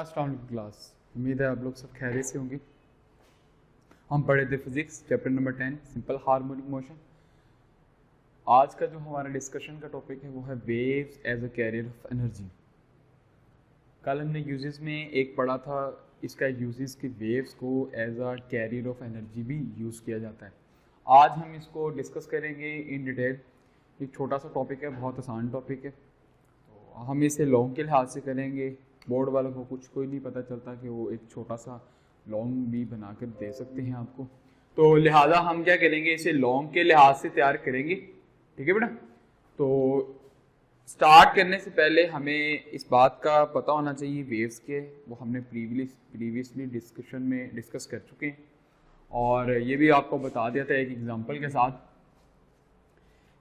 अस्सलाम वालेकुम क्लास। उम्मीद है आप लोग सब खैरियत से होंगे। हम पढ़े थे physics chapter number 10 simple harmonic motion. आज का जो हमारा डिस्कशन का टॉपिक है वो है waves as a carrier of energy. कल हमने यूजेस में एक पढ़ा था, इसका यूजेस कि वेव्स को as a carrier of energy भी यूज़ किया जाता है। आज हम इसको डिस्कस करेंगे इन डिटेल। एक छोटा सा टॉपिक है, बहुत आसान टॉपिक है, तो हम इसे लॉन्ग के लिहाज से करेंगे। बोर्ड वालों को कुछ कोई नहीं पता चलता कि वो एक छोटा सा लॉन्ग भी बनाकर दे सकते हैं आपको, तो लिहाजा हम क्या करेंगे, इसे लॉन्ग के लिहाज से तैयार करेंगे। ठीक है बेटा। तो स्टार्ट करने से पहले हमें इस बात का पता होना चाहिए वेव्स के, वो हमने प्रीवियसली डिस्कशन में डिस्कस कर चुके हैं, और ये भी आपको बता दिया था एक एग्जांपल के साथ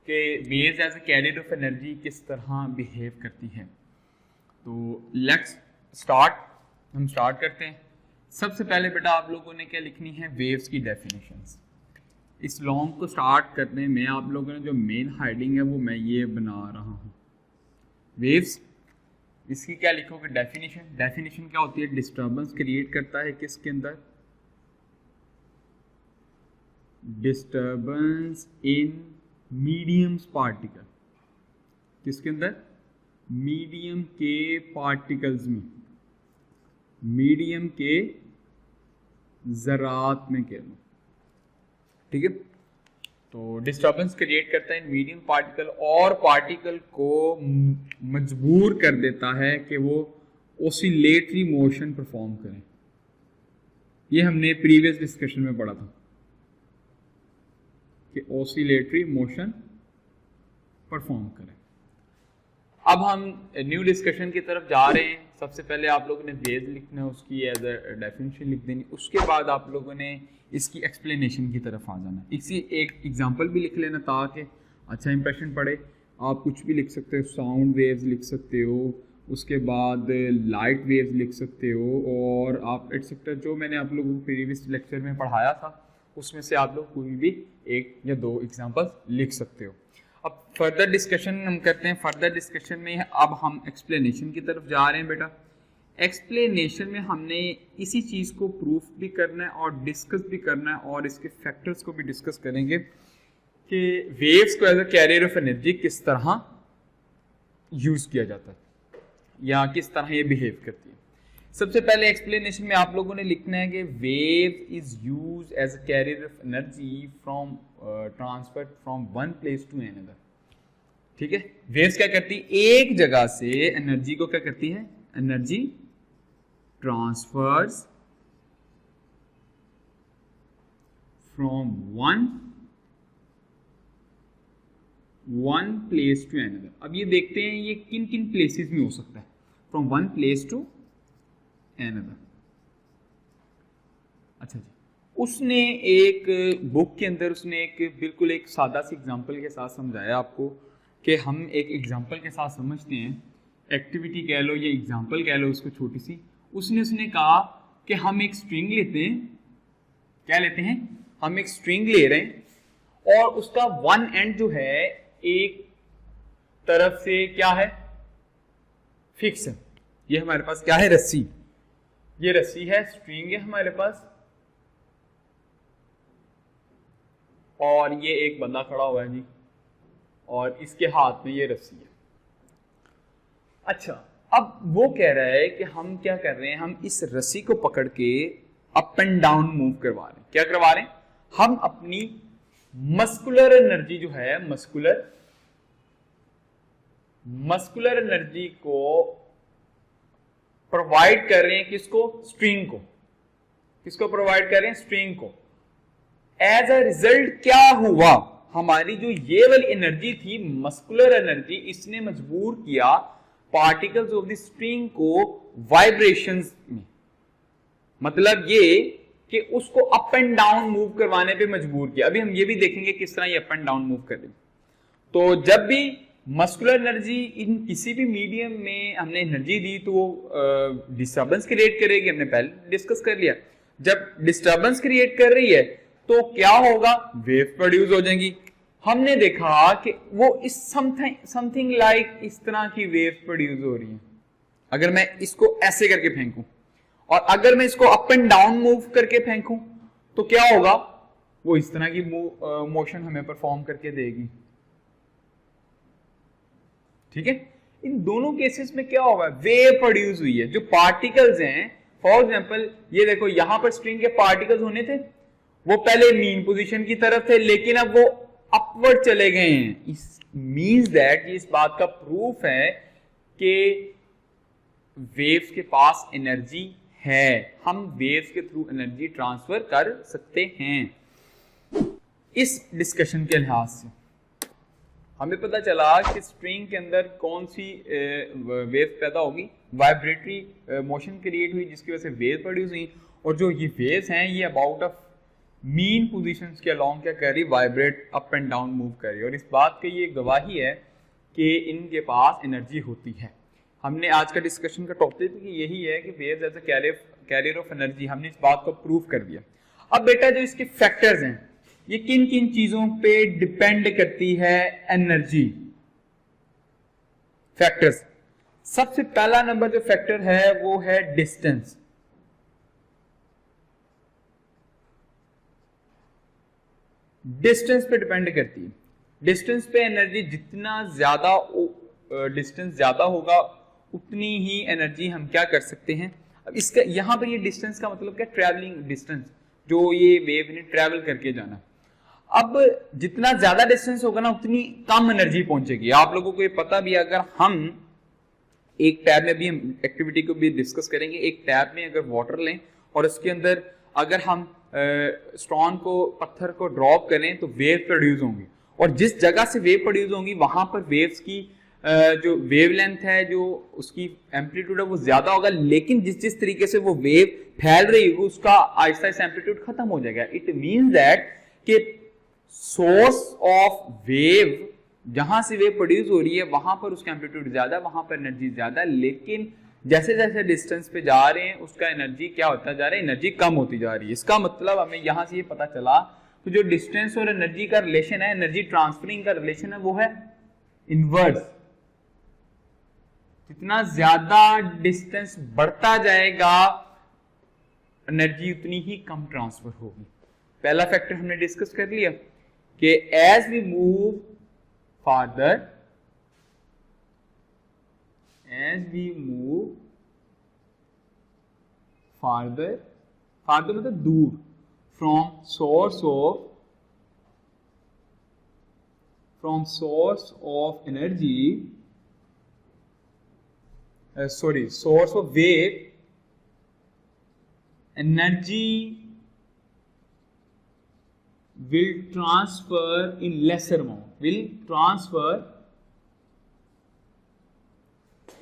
कि waves as a carrier of energy किस तरह बिहेव करती हैं। तो लेट्स स्टार्ट, हम स्टार्ट करते हैं। सबसे पहले बेटा आप लोगों ने क्या लिखनी है, वेव्स की डेफिनेशंस। इस लॉन्ग को स्टार्ट करने में आप लोगों ने जो मेन हेडिंग है वो मैं ये बना रहा हूँ, वेव्स। इसकी क्या लिखोगे, डेफिनेशन। डेफिनेशन क्या होती है, डिस्टर्बेंस क्रिएट करता है किसके अंदर, डिस्टर्बेंस इन मीडियम्स पार्टिकल। किसके अंदर, मीडियम के पार्टिकल्स में, मीडियम के ज़रात में कह लो। ठीक है। तो डिस्टर्बेंस क्रिएट करता है मीडियम पार्टिकल, और पार्टिकल को मजबूर कर देता है कि वो ओसिलेटरी मोशन परफॉर्म करें। ये हमने प्रीवियस डिस्कशन में पढ़ा था कि ओसिलेटरी मोशन परफॉर्म करें। अब हम न्यू डिस्कशन की तरफ जा रहे हैं। सबसे पहले आप लोगों ने वेव्स लिखना है, उसकी एज अ डेफिनेशन लिख देनी। उसके बाद आप लोगों ने इसकी एक्सप्लेनेशन की तरफ आ जाना। इसी एक एग्जांपल भी लिख लेना ताकि अच्छा इंप्रेशन पड़े। आप कुछ भी लिख सकते हो, साउंड वेव्स लिख सकते हो, उसके बाद लाइट वेव्स लिख सकते हो, और आप एटसेट्रा जो मैंने आप लोगों को प्रीवियस लेक्चर में पढ़ाया था उसमें से आप लोग कोई भी एक या दो एग्जाम्पल लिख सकते हो। अब फर्दर डिस्कशन हम करते हैं। फर्दर डिस्कशन में अब हम एक्सप्लेनेशन की तरफ जा रहे हैं बेटा। एक्सप्लेनेशन में हमने इसी चीज़ को प्रूफ भी करना है और डिस्कस भी करना है, और इसके फैक्टर्स को भी डिस्कस करेंगे कि वेव्स को as a carrier of energy किस तरह यूज़ किया जाता है या किस तरह ये बिहेव करती है। सबसे पहले एक्सप्लेनेशन में आप लोगों ने लिखना है कि wave is use as a carrier of energy from transfer from one place to another. ठीक है। वेव्स क्या करती है, एक जगह से एनर्जी को क्या करती है, energy transfers from one place to another. अब ये देखते हैं ये किन किन प्लेसेस में हो सकता है, from one place to another. अच्छा जी, उसने एक बुक के अंदर उसने एक बिल्कुल एक सादा सी एग्जांपल के साथ समझाया आपको कि हम एक एग्जांपल के साथ समझते हैं, एक्टिविटी कह लो या एग्जांपल कह लो उसको छोटी सी। उसने कहा कि हम एक स्ट्रिंग लेते हैं, क्या लेते हैं, हम एक स्ट्रिंग ले रहे हैं, और उसका वन एंड जो है एक तरफ से क्या है, फिक्स है। ये हमारे पास क्या है, रस्सी। ये रस्सी है, स्ट्रिंग है हमारे पास, और ये एक बंदा खड़ा हुआ है जी, और इसके हाथ में ये रस्सी है। अच्छा, अब वो कह रहा है कि हम क्या कर रहे हैं, हम इस रस्सी को पकड़ के अप एंड डाउन मूव करवा रहे हैं। क्या करवा रहे हैं, हम अपनी मस्कुलर एनर्जी जो है, मस्कुलर एनर्जी को प्रोवाइड कर रहे हैं, किसको, स्ट्रिंग को। किसको प्रोवाइड कर रहे हैं, स्ट्रिंग को। एज अ रिजल्ट क्या हुआ, हमारी जो ये वाली एनर्जी थी, मस्कुलर एनर्जी, इसने मजबूर किया पार्टिकल्स ऑफ द स्ट्रिंग को वाइब्रेशंस में। मतलब ये कि उसको अप एंड डाउन मूव करवाने पे मजबूर किया। अभी हम ये भी देखेंगे किस तरह ये अप एंड डाउन मूव कर रही। तो जब भी मस्कुलर एनर्जी इन किसी भी मीडियम में हमने एनर्जी दी तो वो डिस्टर्बेंस क्रिएट करेगी, हमने पहले डिस्कस कर लिया। जब डिस्टर्बेंस क्रिएट कर रही है तो क्या होगा, वेव प्रोड्यूस हो जाएंगी। हमने देखा कि वो इस समथिंग लाइक इस तरह की वेव प्रोड्यूस हो रही है। अगर मैं इसको ऐसे करके फेंकूं, और अगर मैं इसको अप एंड डाउन मूव करके फेंकूं तो क्या होगा, वो इस तरह की मोशन हमें परफॉर्म करके देगी। ठीक है, इन दोनों केसेस में क्या होगा, वेव प्रोड्यूस हुई है। जो पार्टिकल्स हैं, फॉर एग्जांपल ये देखो, यहां पर स्ट्रिंग के पार्टिकल्स होने थे, वो पहले मीन पोजीशन की तरफ थे, लेकिन अब वो अपवर्ड चले गए हैं। इस मींस दैट, ये इस बात का प्रूफ है कि वेव्स के पास एनर्जी है, हम वेव्स के थ्रू एनर्जी ट्रांसफर कर सकते हैं। इस डिस्कशन के लिहाज से हमें पता चला कि स्ट्रिंग के अंदर कौन सी वेव पैदा होगी, वाइब्रेटरी मोशन क्रिएट हुई जिसकी वजह से वेव प्रोड्यूस हुई, और जो ये वेव्स हैं ये अबाउट ऑफ मीन पोजीशंस के अलोंग क्या कर रही, vibrate up and down move कर रही है, और इस बात की ये गवाही है कि इनके पास एनर्जी होती है। हमने आज का डिस्कशन का टॉपिक यही है कि waves as a carrier of energy, हमने इस बात को प्रूव कर दिया। अब बेटा जो इसके फैक्टर्स हैं, ये किन किन चीजों पे डिपेंड करती है एनर्जी, फैक्टर्स। सबसे पहला नंबर जो फैक्टर है वो है डिस्टेंस। डिस्टेंस पे डिपेंड करती है। डिस्टेंस पे एनर्जी, जितना ज्यादा डिस्टेंस ज्यादा होगा उतनी ही एनर्जी हम क्या कर सकते हैं। अब इसका यहां पर ये डिस्टेंस का मतलब क्या, ट्रैवलिंग डिस्टेंस, जो ये वेव ने ट्रैवल करके जाना। अब जितना ज्यादा डिस्टेंस होगा ना उतनी कम एनर्जी पहुंचेगी। आप लोगों को ये पता भी, अगर हम एक टैब में भी, हम एक्टिविटी को भी डिस्कस करेंगे, एक टैब में अगर वाटर लें और उसके अंदर अगर हम स्टोन को, पत्थर को ड्रॉप करें तो वेव प्रोड्यूस होंगी, और जिस जगह से वेव प्रोड्यूस होंगी वहां पर वेव्स की जो वेवलेंथ है, जो उसकी एम्पलीट्यूड है वो ज्यादा होगा, लेकिन जिस जिस तरीके से वो वेव फैल रही होगी उसका आहिस्ता आहिस्ता एम्पलीट्यूड खत्म हो जाएगा। इट मींस दैट कि सोर्स ऑफ वेव, जहां से वेव प्रोड्यूस हो रही है वहां पर उसका एम्पलीट्यूड ज्यादा, वहां पर एनर्जी ज्यादा, लेकिन जैसे जैसे डिस्टेंस पे जा रहे हैं उसका एनर्जी क्या होता जा रहा है, एनर्जी कम होती जा रही है। इसका मतलब हमें यहां से ये पता चला तो जो डिस्टेंस और एनर्जी का रिलेशन है, एनर्जी ट्रांसफरिंग का रिलेशन है, वो है इनवर्स। जितना ज्यादा डिस्टेंस बढ़ता जाएगा एनर्जी उतनी ही कम ट्रांसफर होगी। पहला फैक्टर हमने डिस्कस कर लिया कि as we move farther, as we move farther, farther मतलब दूर, from source of energy, source of wave, energy will transfer in lesser amount, will transfer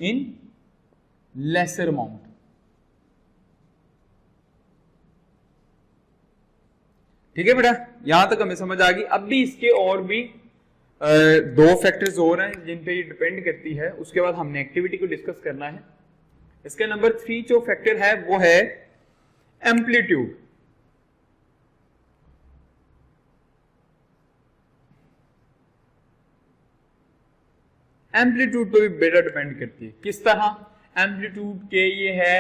in lesser amount। ठीक है बेटा, यहां तक हमें समझ आ गई। अब भी इसके और भी दो फैक्टर्स और हैं जिन पे ये डिपेंड करती है, उसके बाद हमने एक्टिविटी को डिस्कस करना है। इसका नंबर 3 जो फैक्टर है वो है एम्पलीट्यूड। एम्पलीट्यूड पे भी बेटा डिपेंड करती है। किस तरह, एम्पलीट्यूड के ये है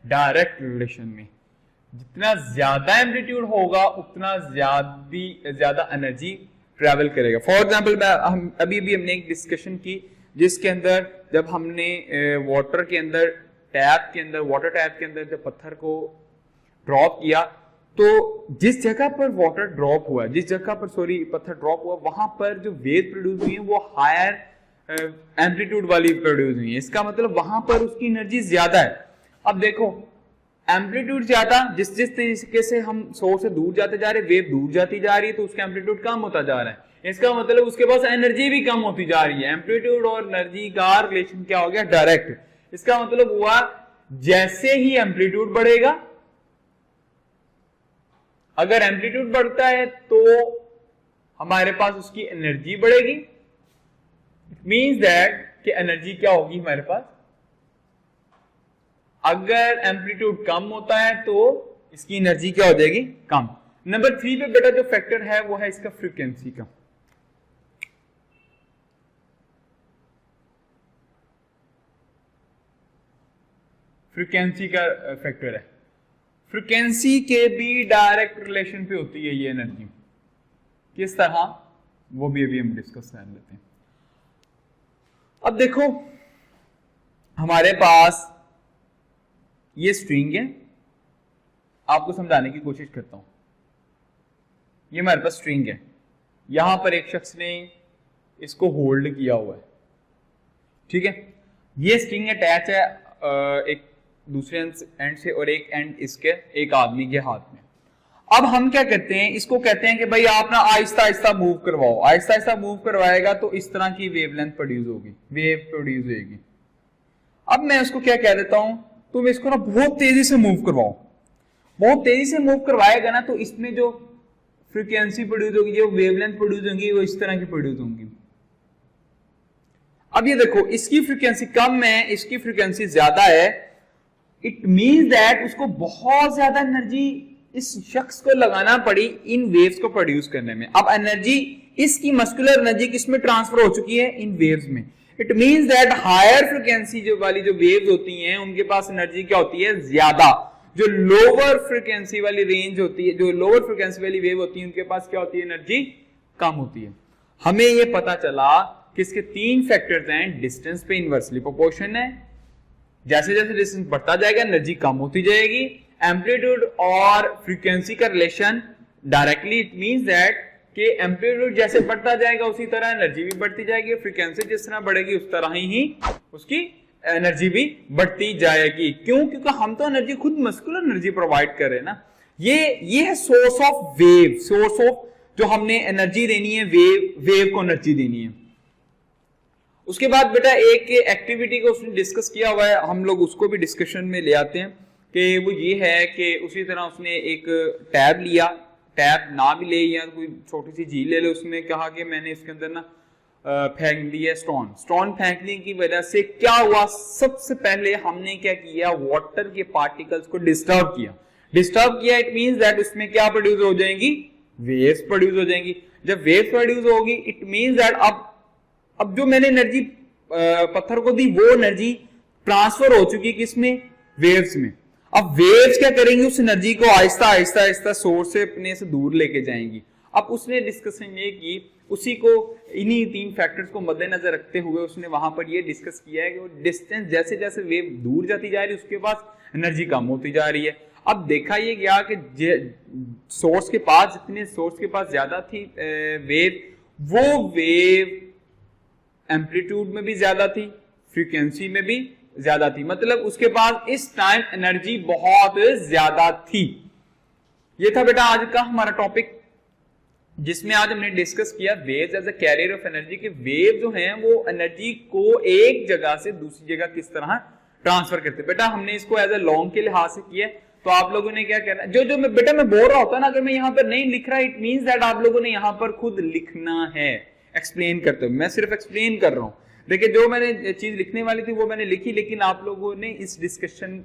डायरेक्ट रिलेशन में, जितना ज्यादा एम्पलीट्यूड होगा उतना ज्यादा एनर्जी ट्रैवल करेगा। फॉर एग्जाम्पल हम अभी हमने एक डिस्कशन की जिसके अंदर जब हमने वाटर के अंदर, टैप के अंदर, वाटर टैप के अंदर जब पत्थर को ड्रॉप किया तो जिस जगह पर वाटर ड्रॉप हुआ, जिस जगह पर पत्थर ड्रॉप हुआ, वहां पर जो वेव प्रोड्यूस हुई है वो हायर एम्पलीट्यूड वाली प्रोड्यूस हुई है। इसका मतलब वहां पर उसकी एनर्जी ज्यादा है। अब देखो एम्पलीट्यूड ज्यादा, जिस जिस तरीके से हम सोर्स से दूर जाते जा रहे हैं, वेव दूर जाती जा रही है तो उसका एम्पलीट्यूड कम होता जा रहा है। इसका मतलब उसके पास एनर्जी भी कम होती जा रही है। एम्पलीट्यूड और एनर्जी का रिलेशन क्या हो गया, डायरेक्ट। इसका मतलब हुआ जैसे ही एम्पलीट्यूड बढ़ेगा, अगर एम्पलीट्यूड बढ़ता है तो हमारे पास उसकी एनर्जी बढ़ेगी। इट मींस दैट कि एनर्जी क्या होगी हमारे पास, अगर एम्पलीट्यूड कम होता है तो इसकी एनर्जी क्या हो जाएगी, कम। नंबर 3 पे बेटा जो फैक्टर है वो है इसका फ्रीक्वेंसी का। फ्रीक्वेंसी का फैक्टर है। फ्रीक्वेंसी के भी डायरेक्ट रिलेशन पे होती है ये एनर्जी। किस तरह, वो भी अभी हम डिस्कस कर लेते हैं। अब देखो हमारे पास ये स्ट्रिंग है, आपको समझाने की कोशिश करता हूं। ये हमारे पास स्ट्रिंग है, यहां पर एक शख्स ने इसको होल्ड किया हुआ है, ठीक है। ये स्ट्रिंग अटैच है एक दूसरे एंड से और एक एंड इसके एक आदमी के हाथ में। अब हम क्या करते हैं, इसको कहते हैं कि भाई आप ना आहिस्ता आहिस्ता मूव करवाओ। आहिस्ता आहिस्ता मूव करवाएगा तो इस तरह की वेवलेंथ प्रोड्यूस होगी, वेव प्रोड्यूस होगी। अब मैं उसको क्या कह देता हूं, तुम इसको ना बहुत तेजी से मूव करवाओ। बहुत तेजी से मूव करवाएगा ना तो इसमें जो फ्रीक्वेंसी प्रोड्यूस होगी, जो वेवलेंथ प्रोड्यूस होंगी, वो इस तरह की प्रोड्यूस होंगी। अब ये देखो, इसकी फ्रीक्वेंसी कम है, इसकी फ्रीक्वेंसी ज्यादा है। इट मींस दैट उसको बहुत ज्यादा एनर्जी इस शख्स को लगाना पड़ी इन वेव्स को प्रोड्यूस करने में। अब एनर्जी, इसकी मस्कुलर एनर्जी किसमें ट्रांसफर हो चुकी है, इन वेव्स में। It means that higher frequency जो वाली जो वेव्स होती हैं उनके पास एनर्जी क्या होती है, ज्यादा। जो लोअर फ्रीक्वेंसी वाली रेंज होती है, जो लोअर फ्रीक्वेंसी वाली वेव होती है, उनके पास क्या होती है, एनर्जी कम होती है। हमें ये पता चला कि इसके 3 फैक्टर्स हैं। डिस्टेंस पे इनवर्सली प्रोपोर्शन है, जैसे जैसे डिस्टेंस बढ़ता जाएगा एनर्जी कम होती जाएगी। एम्पलीट्यूड और फ्रीक्वेंसी का relation directly, it means that कि एम्पलीट्यूड जैसे बढ़ता जाएगा उसी तरह एनर्जी भी बढ़ती जाएगी, फ्रीक्वेंसी जिस तरह बढ़ेगी उस तरह ही उसकी एनर्जी भी बढ़ती जाएगी। क्यों? क्योंकि हम तो एनर्जी खुद मस्कुलर एनर्जी प्रोवाइड कर रहे हैं ना। ये है source of wave, source of जो हमने एनर्जी देनी है, वेव को एनर्जी देनी है। उसके बाद बेटा एक एक्टिविटी को उसने डिस्कस किया हुआ है, हम लोग उसको भी डिस्कशन में ले आते हैं कि वो ये है कि उसी तरह उसने एक टैब लिया, टैब ना भी ले या कोई छोटी सी झील ले लो। उसने कहा कि मैंने इसके अंदर ना फेंक दिया स्टोन फेंकने की वजह से क्या हुआ, सबसे पहले हमने क्या किया, वाटर के पार्टिकल्स को डिस्टर्ब किया। इट मींस दैट उसमें क्या प्रोड्यूस हो जाएंगी, वेव्स प्रोड्यूस हो जाएंगी। जब वेव्स प्रोड्यूस होगी इट मींस दैट अब जो मैंने एनर्जी पत्थर को दी वो एनर्जी ट्रांसफर हो चुकी किसमें, वेव्स में। अब वेव्स क्या करेंगी, उस एनर्जी को आहिस्ता आहिस्ता सोर्स से अपने से दूर लेके जाएंगी। अब उसने डिस्कशन ये की, उसी को इन्हीं 3 फैक्टर्स को मद्देनजर रखते हुए उसने वहां पर ये डिस्कस किया है कि वो डिस्टेंस जैसे जैसे वेव दूर जाती जा रही है उसके पास एनर्जी कम होती जा रही है। अब देखा ये गया कि सोर्स के पास ज्यादा थी वेव, वो वेव एम्पलीट्यूड में भी ज्यादा थी, फ्रीक्वेंसी में भी ज्यादा थी, मतलब उसके पास इस टाइम एनर्जी बहुत ज्यादा थी। ये था बेटा आज का हमारा टॉपिक, जिसमें आज हमने डिस्कस किया waves as a carrier of energy. के वेव जो हैं वो एनर्जी को एक जगह से दूसरी जगह किस तरह ट्रांसफर करते। बेटा हमने इसको एज अ लॉन्ग के लिहाज से किया, तो आप लोगों ने क्या करना, जो मैं बोल रहा होता ना, अगर मैं यहाँ पर नहीं लिख रहा, इट मींस दैट आप लोगों ने यहाँ पर खुद लिखना है, एक्सप्लेन करते हुए। मैं सिर्फ एक्सप्लेन कर रहा हूँ। देखिए जो मैंने चीज लिखने वाली थी वो मैंने लिखी, लेकिन आप लोगों ने इस डिस्कशन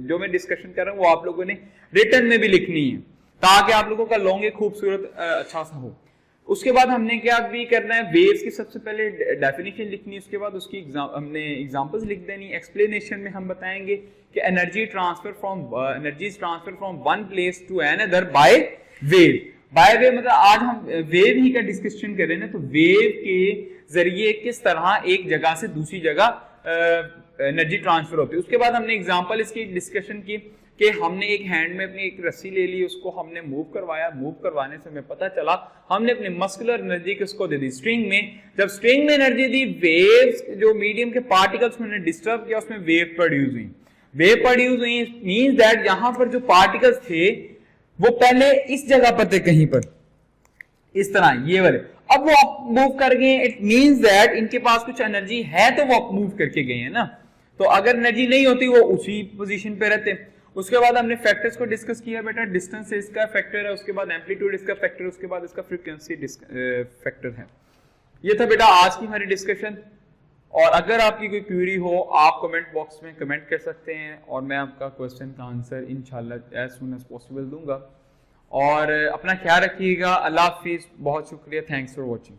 जो मैं डिस्कशन कर रहा हूँ वो आप लोगों ने रिटर्न में भी लिखनी है, ताकि आप लोगों का लॉन्ग एक खूबसूरत अच्छा सा हो। उसके बाद हमने क्या भी करना है, वेव्स की सबसे पहले डेफिनेशन लिखनी है, उसके बाद उसकी हमने एग्जांपल्स लिख देनी। एक्सप्लेनेशन में हम बताएंगे कि energy transfer from one place to another by wave. By wave मतलब आज हम वेव ही का डिस्कशन कर रहे हैं ना, तो वेव के जरिए किस तरह एक जगह से दूसरी जगह एनर्जी ट्रांसफर होती है। उसके बाद हमने एग्जांपल इसकी डिस्कशन की कि हमने एक हैंड में अपनी एक रस्सी ले ली, उसको हमने मूव करवाया, मूव करवाने से हमें पता चला हमने अपनी मस्कुलर एनर्जी किसको दे दी, स्ट्रिंग में। जब स्ट्रिंग में एनर्जी दी, वेव्स जो मीडियम के पार्टिकल्स में डिस्टर्ब किया, उसमें वेव प्रोड्यूस हुई। मींस दैट यहां पर जो पार्टिकल्स थे वो पहले इस जगह पर थे, कहीं पर इस तरह ये वाले, अब वो अप मूव कर गए। इट मींस दैट इनके पास कुछ एनर्जी है तो वो अप मूव करके गए हैं ना। तो अगर एनर्जी नहीं होती वो उसी पोजीशन पे रहते। उसके बाद हमने फैक्टर्स को डिस्कस किया बेटा, डिस्टेंस इसका फैक्टर है, उसके बाद एम्पलीट्यूड इसका फैक्टर है, उसके बाद इसका फ्रीक्वेंसी फैक्टर है। ये था बेटा आज की हमारी डिस्कशन। और अगर आपकी कोई क्वेरी हो आप कमेंट बॉक्स में कमेंट कर सकते हैं और मैं आपका क्वेश्चन का आंसर इंशाल्लाह एज सून एज पॉसिबल दूंगा। और अपना ख्याल रखिएगा। अल्लाह हाफिज, बहुत शुक्रिया, थैंक्स फॉर वॉचिंग।